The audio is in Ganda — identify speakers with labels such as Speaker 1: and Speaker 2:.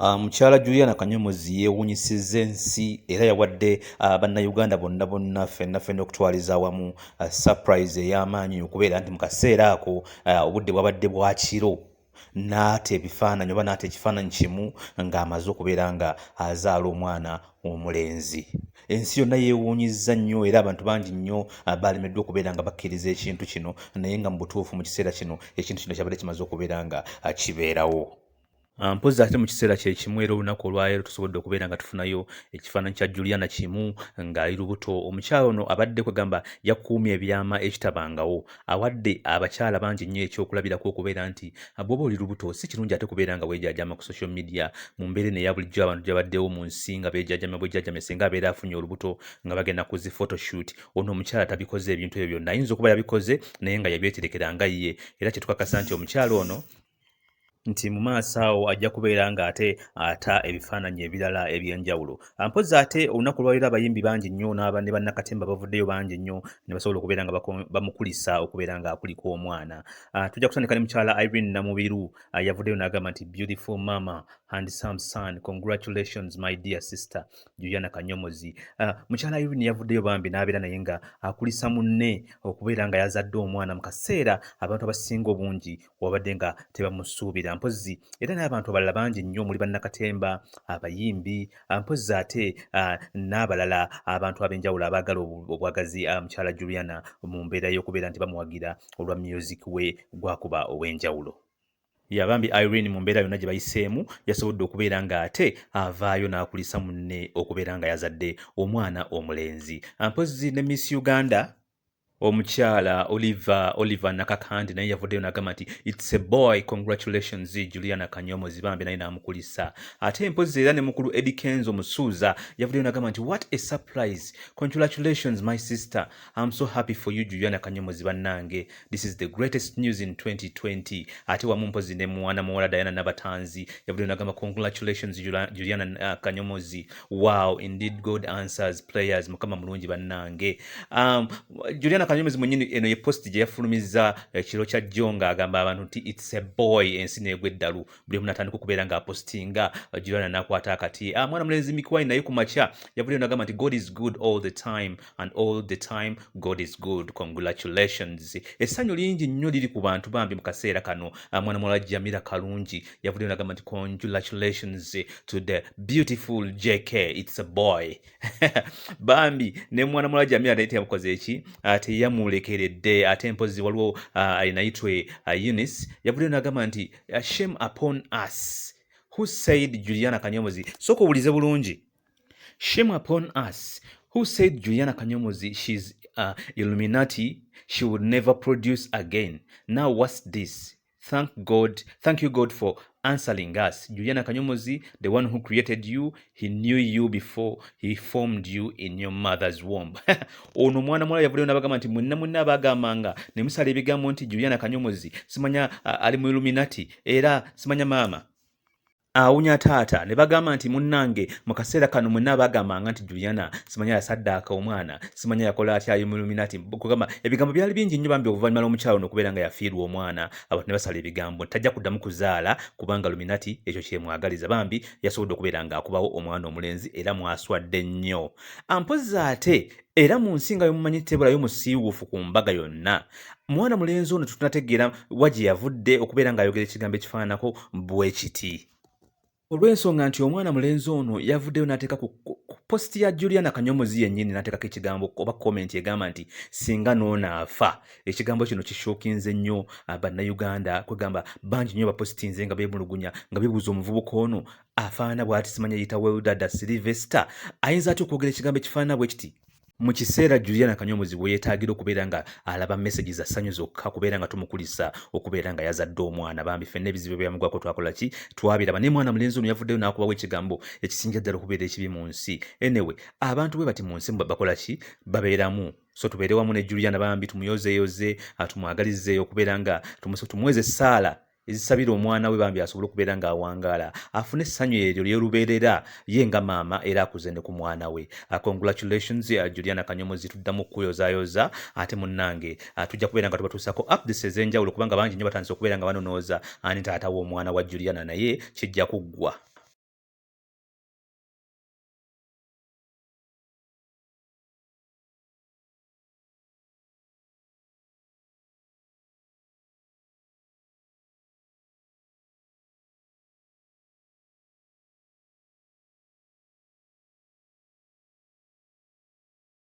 Speaker 1: Mukyala Juliana Kanyomozi yeewuunyisizza ensi era yawadde bannayuganda bonna ffenna okutwaliza awamu surprise ey'amaanyi okubeera nti mu kaseera ako obudde bwabadde bwa kiro n'ata ebifaananyi oba n'ata ekifaananyi kimu ng'amaze okubeera nga azaala omwana omulenzi. Ensi yonna yeewuunyizza nnyo era abantu bangi nnyo baalemeddwa okubeera nga bakkiriza ekintu kino, naye nga mu butuufu mu kiseera kino ekintu kino kyabadde kimaze okubeera nga kibeerawo. Mpozzi ate mu kiseera kye kimu era olunaku olwaleero tusobodde okubeera nga tufunayo ekifaananyi kya Juliana kimu ng'ali lubuto. Omukyala ono abadde kwegamba yakuumye ebyama ekitabangawo, awadde abakyala bangi nnyo ekyokulabirako okubeera nti bw'oba oli lubuto si kirungi ate kubeera nga weejaajama ku social media mu mbeera eno eya bulijjo abantu gy'abaddewo mu nsi nga bwejaajame singa abeera afunye olubuto nga bagenda ku zi photoshoot. Ono omukyala tabikoze ebintu ebyo byonna, ayinza okuba yabikoze naye nga yabyeterekera nga ye, era kye tukakasa nti omukyala ono nti mu maaso awo ajja kubeera ng'ate ata ebifaananyi ebirala eby'enjawulo. Mpozzi ate olunaku lwaleero abayimbi bangi nnyo ne bannakatemba bavuddeyo bangi nnyo ne basobola okubeera nga bamukulisa okubeera ng'akulika omwana. Tujja kusandika ne mukyala Irene Namubiru yavuddeyo n'agamba nti beautiful mama, handsome son, congratulations my dear sister Juliana Kanyomozi. Mukyala Irene yavuddeyo bambi n'abeera naye nga akulisa munne okubeera nga yazadde omwana mu kaseera abantu abasinga obungi wabadde nga tebamusuubira. Mpozzi era n'abantu abalala bangi nnyo omuli bannakatemba, abayimbi, mpozzi ate n'abalala abantu ab'enjawulo abaagala obwagazi mukyala Juliana mu mbeera y'okubeera nti bamuwagira olwa music we gwakuba ow'enjawulo. Yabambi Irene mu mbeera yonna gye bayiseemu yasobodde okubeera ng'ate avaayo n'akulisa munne okubeera nga yazadde omwana omulenzi. Mpozzi ne Miss Uganda omukyala Oliver Nakakandi naye yavuddeyo n'agamba nti it's a boy, congratulations Juliana Kanyomozi, bambi naye n'amukulisa. Ate mpozzi era ne mukulu Eddie Kenzo Musuuza yavuddeyo n'agamba nti what a surprise, congratulations my sister, I'm so happy for you Juliana Kanyomozi bannange, this is the greatest news in 2020. Ate wamu mpozzi ne mwana muwala Diana Nabatanzi yavuddeyo n'agamba congratulations Juliana Kanyomozi, wow indeed God answers prayers, mukama mulungi bannange. Juliana Kanyomozi mwennyini eno ye post gye yafulumizza ekiro kya jjo ng'agamba abantu nti it's a boy, ensi n'egwa eddalu, buli omu n'atandika okubeera ng'apostinga. Juliana n'akwata akati mwana mulenzi Mikwai naye ku makya yavuddeyo n'agamba nti God is good all the time and all the time God is good, congratulations. Essanyu lingi nnyo liri ku bantu bambi mu kaseera kano. Mwana muwala Jamila Kalungi yavuddeyo n'agamba nti congratulations to the beautiful JK, it's a boy. Bambi ne mwana muwala Jamila naye teyamukoze eki teyamulekeredde. Ate mpozzi waliwo ayinayitwe Eunice yavuddeyo n'agamba nti shame upon us who said Juliana Kanyomozi. Sooka owulize bulungi. Shame upon us who said Juliana Kanyomozi she's Illuminati, she would never produce again. Now what's this? Thank you God for answering us. Juliana Kanyomozi, the one who created you, he knew you before he formed you in your mother's womb. Ono mwana mwala yavuddeyo n'abagamba nti mwenna abagambanga ne musala ebigambo nti Juliana Kanyomozi simanya ali mu Illuminati era simanya maama awunya taata, ne bagamba nti munnange mu kaseera kano mwenna abagambanga nti Juliana simanya yasaddaaka omwana, simanya yakola atya mu Illuminati. Kugamba ebigambo byali bingi nnyo bambi oluvannyuma lw'omukyalo n'okubeera nga yafiirwa omwana, abantu ne basala ebigambo tajja kuddamu kuzaala kubanga Illuminati ekyo kyemwagaliza. Bambi yasobodde okubeera ng'akubawo omwana omulenzi era mwaswadde nnyo. Mpozzi ate era mu nsi nga yomumanyi tebulayo musiiwuufu ku mbaga yonna. Mwana mulenzi ono tunategeera wa gye yavudde okubeera ng'ayogera ekigambo ekifaananako bwe kiti. Olw'ensonga nti omwana mulenzi ono yavuddeyo n'ateeka ku posti ya Juliana Kanyomozi yennyini n'ateekako ekigambo oba komenti egamba nti singa n'onaafa. Ekigambo kino kishookinze nnyo bannayuganda, kwegamba bangi nnyo bapositinze nga beemulugunya nga beebuuza omuvubuka ono afaanana bw'ati, simanya yitawo dada Sylvester ayinza atya okwogera ekigambo ekifaanana bwe kiti mu kiseera Juliana Kanyomozi we yeetaagira okubeera nga alaba message za ssanyu zokka, kubeera nga tumukulisa okubeera nga yazadde omwana. Bambi ffenna ebizibu byamugwako twakola ki? Twabiraba. Naye mwana mulenzi ono yavuddeyo n'akubawo ekigambo ekisinga ddala okubeera ekibi mu nsi. Anyway, abantu bwe bati mu nsi bakola ki? Babeeramu. So tubeere wamu ne Juliana bambi tumuyozeeyoze, tumwagalizeeyo okubeera nga tumuweze essaala ezisabira omwana we bambi asobole okubeera ng'awangaala, afune essanyu eryo ly'olubeerera ye nga maama era akuze ne ku mwana we. Congratulations Juliana Kanyomozi, tuddamu okukuyozaayoza ate munnange tujja kubeera nga tubatuusako updates ez'enjawulo kubanga bangi nnyo batandise okubeera nga banonooza ani taata w'omwana wa Juliana, naye kijja kuggwa.